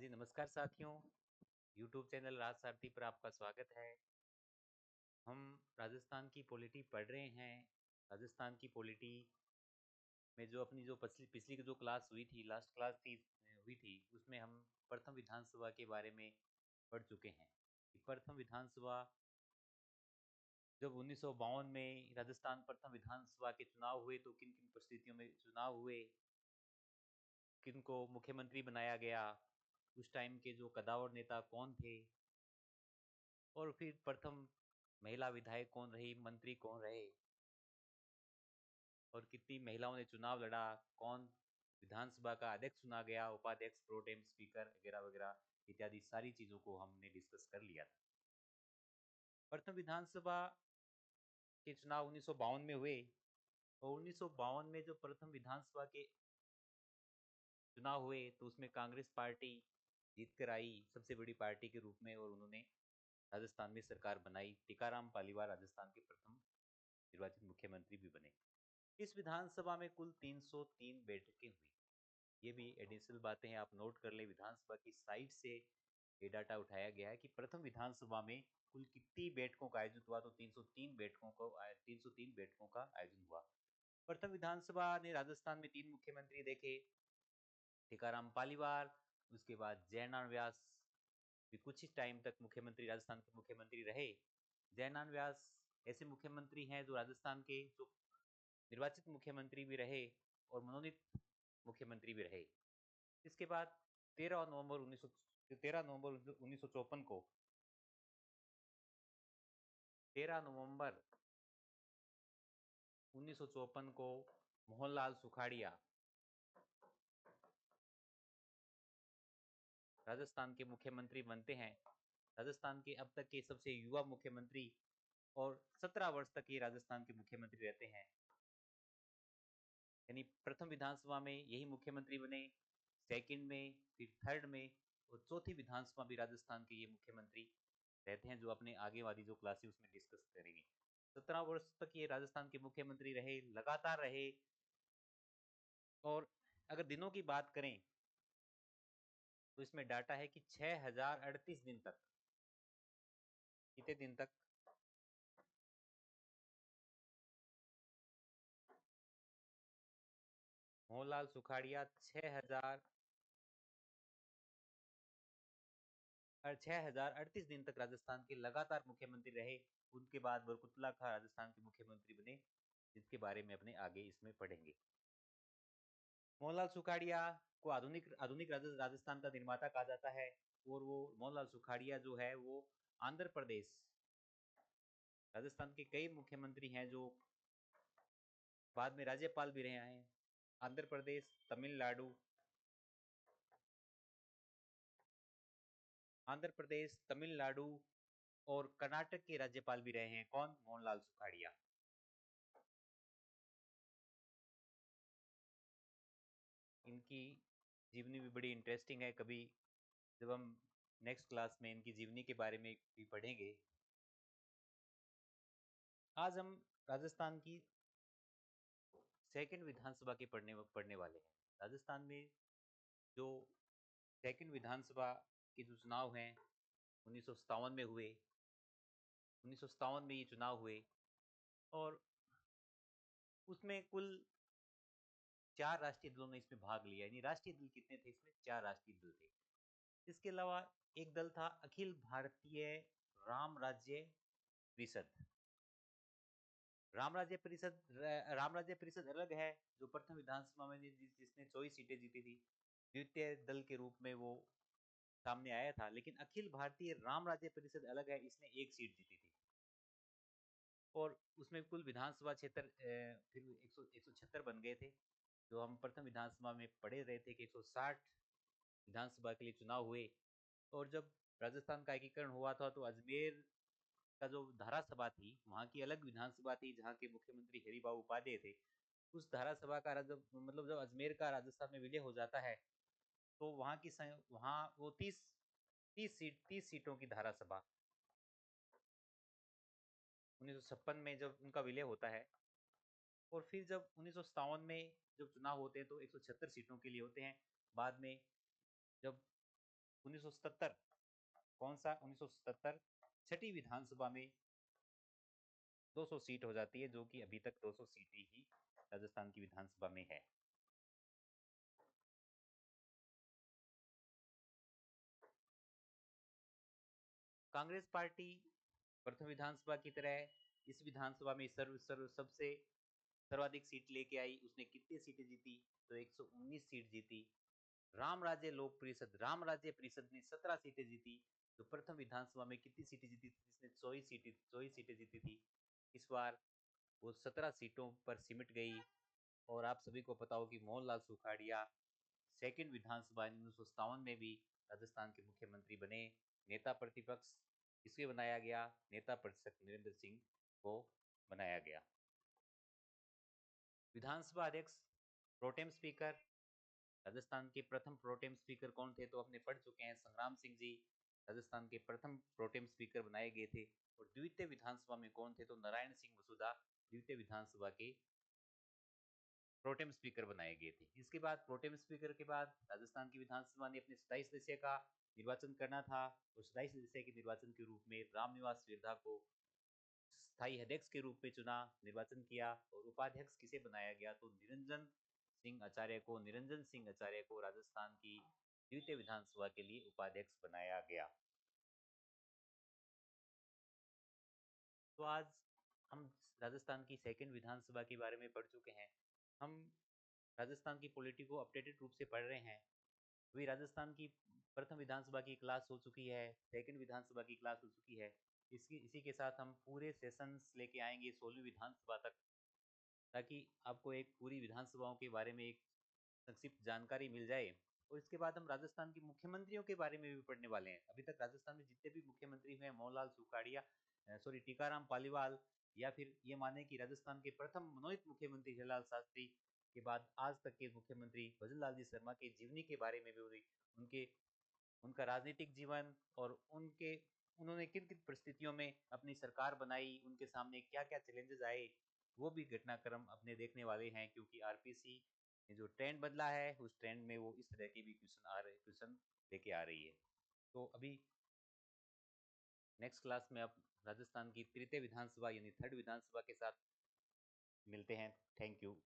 जी नमस्कार साथियों, YouTube channel राज सारथी पर आपका स्वागत है। हम राजस्थान की पॉलिटी पढ़ रहे हैं। राजस्थान की पॉलिटी में जो अपनी जो पिछली पिछली जो क्लास हुई थी, लास्ट क्लास थी हुई थी, उसमें हम प्रथम विधानसभा के बारे में पढ़ चुके हैं कि प्रथम विधानसभा जब 1952 में राजस्थान प्रथम विधानसभा के चुनाव हुए तो किन किन परिस्थितियों में चुनाव हुए, किनको मुख्यमंत्री बनाया गया, उस टाइम के जो कदावर नेता कौन थे, और फिर प्रथम महिला विधायक कौन रही, मंत्री कौन रहे, और कितनी महिलाओं ने चुनाव लड़ा, कौन विधानसभा का अध्यक्ष चुना गया, उपाध्यक्ष, प्रोटेम स्पीकर वगैरह वगैरह इत्यादि सारी चीजों को हमने डिस्कस कर लिया था। प्रथम विधानसभा के चुनाव 1952 में हुए और 1952 में जो प्रथम विधानसभा के चुनाव हुए तो उसमें कांग्रेस पार्टी जीत कर आई सबसे बड़ी पार्टी के रूप में, और उन्होंने राजस्थान में सरकार बनाई। टीकाराम पालीवाल राजस्थान के प्रथम निर्वाचित मुख्यमंत्री भी बने। इस विधानसभा में कुल 303 बैठकें हुई। ये भी एडिशनल बातें हैं, आप नोट कर ले। विधानसभा की साइट से ये डाटा उठाया गया है कि प्रथम विधानसभा में कुल कितनी बैठकों का आयोजन हुआ, तो 303 बैठकों का आयोजन हुआ। प्रथम विधानसभा ने राजस्थान में 3 मुख्यमंत्री देखे, टीकाराम पालीवाल, उसके बाद जयनारायण व्यास भी कुछ ही टाइम तक मुख्यमंत्री, राजस्थान के मुख्यमंत्री रहे। जयनारायण व्यास ऐसे मुख्यमंत्री हैं जो राजस्थान के जो निर्वाचित मुख्यमंत्री भी रहे और मनोनीत मुख्यमंत्री भी रहे। इसके बाद 13 नवंबर 1954 को 13 नवंबर 1954 को मोहनलाल सुखाड़िया राजस्थान के मुख्यमंत्री बनते हैं। राजस्थान के अब तक के सबसे युवा मुख्यमंत्री, और 17 वर्ष तक ये राजस्थान के मुख्यमंत्री रहते हैं। यानी प्रथम विधानसभा में यही मुख्यमंत्री बने, सेकंड में, फिर थर्ड में, और चौथी विधानसभा भी राजस्थान के ये मुख्यमंत्री रहते हैं, जो अपने आगे वाली जो क्लास है उसमें डिस्कस करेंगे। 17 वर्ष तक ये राजस्थान के मुख्यमंत्री रहे, लगातार रहे। और अगर दिनों की बात करें तो इसमें डाटा है कि 6038 दिन तक, कितने दिन तक, मोहनलाल सुखाड़िया 6038 दिन तक राजस्थान के लगातार मुख्यमंत्री रहे। उनके बाद बरकुतला खां राजस्थान के मुख्यमंत्री बने, जिसके बारे में अपने आगे इसमें पढ़ेंगे। मोहनलाल सुखाड़िया को आधुनिक आधुनिक राजस्थान का निर्माता कहा जाता है, और वो मोहनलाल सुखाड़िया जो है वो आंध्र प्रदेश, राजस्थान के कई मुख्यमंत्री हैं जो बाद में राज्यपाल भी रहे हैं। आंध्र प्रदेश, तमिलनाडु, और कर्नाटक के राज्यपाल भी रहे हैं। कौन? मोहनलाल सुखाड़िया। इनकी जीवनी भी बड़ी इंटरेस्टिंग है, कभी जब हम नेक्स्ट क्लास में इनकी जीवनी के बारे में भी पढ़ेंगे। आज हम राजस्थान की सेकंड विधानसभा के पढ़ने वाले हैं। राजस्थान में जो सेकंड विधानसभा के जो चुनाव हैं 1957 में हुए, 1957 में ये चुनाव हुए, और उसमें कुल 4 राष्ट्रीय दलों ने इसमें भाग लिया। यानी राष्ट्रीय दल कितने थे इसमें? 4 राष्ट्रीय दल थे। इसके अलावा एक दल था अखिल भारतीय राम राज्य परिषद। राम राज्य परिषद अलग है, जो प्रथम विधानसभा में जिसने 24 सीटें जीती थी, द्वितीय दल के रूप में वो सामने आया था। लेकिन अखिल भारतीय राम राज्य परिषद अलग है, इसने 1 सीट जीती थी। और उसमें कुल विधानसभा क्षेत्र फिर 176 बन गए थे। जो हम प्रथम विधानसभा में पढ़े रहे थे कि 160 विधानसभा के लिए चुनाव हुए। और जब राजस्थान का एकीकरण हुआ था तो अजमेर का जो धारासभा थी, वहां की अलग विधानसभा थी जहां के मुख्यमंत्री हरिबाबू उपाध्याय थे। उस धारासभा का मतलब जब अजमेर का राजस्थान में विलय हो जाता है तो वहां वो 30 सीटों की धारासभा 1956 में जब उनका विलय होता है, और फिर जब 1957 में जब चुनाव होते हैं तो 176 सीटों के लिए होते हैं। बाद में जब 1977, कौन सा 1977? छठी विधानसभा में 200 सीट हो जाती है, जो कि अभी तक 200 सीटें ही राजस्थान की विधानसभा में है। कांग्रेस पार्टी प्रथम विधानसभा की तरह इस विधानसभा में सबसे सर्वाधिक सीट लेके आई। उसने कितनी सीटें जीती? तो 119 सीट जीती। राम राज्य परिषद ने 17 सीटें जीती। तो प्रथम विधानसभा में कितनी सीटें जीती थी? जिसने 24 सीटें जीती थी। इस बार वो 17 सीटों पर सिमट गई। और आप सभी को पता हो कि मोहनलाल सुखाड़िया सेकंड विधानसभा 1957 में भी राजस्थान के मुख्यमंत्री बने। नेता प्रतिपक्ष किसके बनाया गया? नेता प्रतिपक्ष नरेंद्र सिंह को बनाया गया। विधानसभा अध्यक्ष, प्रोटेम स्पीकर, राजस्थान के प्रथम प्रोटेम स्पीकर कौन थे? तो अपने पढ़ चुके हैं, संग्राम सिंह जी राजस्थान के प्रथम प्रोटेम स्पीकर बनाए गए थे। और द्वितीय विधानसभा में कौन थे? तो नारायण सिंह वसुधा द्वितीय विधानसभा के प्रोटेम स्पीकर बनाए गए थे। इसके बाद प्रोटेम स्पीकर के बाद राजस्थान की विधानसभा ने अपने 27 सदस्य का निर्वाचन करना था। और 27 सदस्य के निर्वाचन के रूप में रामनिवास विरधा को स्थायी अध्यक्ष के रूप में चुना, निर्वाचन किया। और उपाध्यक्ष किसे बनाया गया? तो निरंजन सिंह आचार्य को राजस्थान की द्वितीय विधानसभा के लिए उपाध्यक्ष बनाया गया। तो आज हम राजस्थान की सेकंड विधानसभा के बारे में पढ़ चुके हैं। हम राजस्थान की पॉलिटी को अपडेटेड रूप से पढ़ रहे हैं। अभी राजस्थान की प्रथम विधानसभा की क्लास हो चुकी है, सेकंड विधानसभा की क्लास हो चुकी है। इसी के साथ हम पूरे सेशंस लेके आएंगे 16वीं विधानसभा तक, ताकि आपको एक पूरी विधानसभाओं के बारे में एक संक्षिप्त जानकारी मिल जाए। और इसके बाद हम राजस्थान के मुख्यमंत्रियों के बारे में भी पढ़ने वाले हैं। अभी तक राजस्थान में जितने भी मुख्यमंत्री हुए, मोहनलाल सुखाड़िया, टीकाराम पालीवाल, या फिर ये माने कि राजस्थान के प्रथम मनोनीत मुख्यमंत्री हिरालाल शास्त्री के बाद आज तक के मुख्यमंत्री भजनलाल जी शर्मा के जीवनी के बारे में भी, उनके उनका राजनीतिक जीवन और उन्होंने किन किन परिस्थितियों में अपनी सरकार बनाई, उनके सामने क्या क्या चैलेंजेस आए, वो भी घटनाक्रम अपने देखने वाले हैं। क्योंकि आरपीसी जो ट्रेंड बदला है, उस ट्रेंड में वो इस तरह के भी क्वेश्चन लेके आ रही है। तो अभी नेक्स्ट क्लास में अब राजस्थान की तृतीय विधानसभा यानी थर्ड विधानसभा के साथ मिलते हैं। Thank you.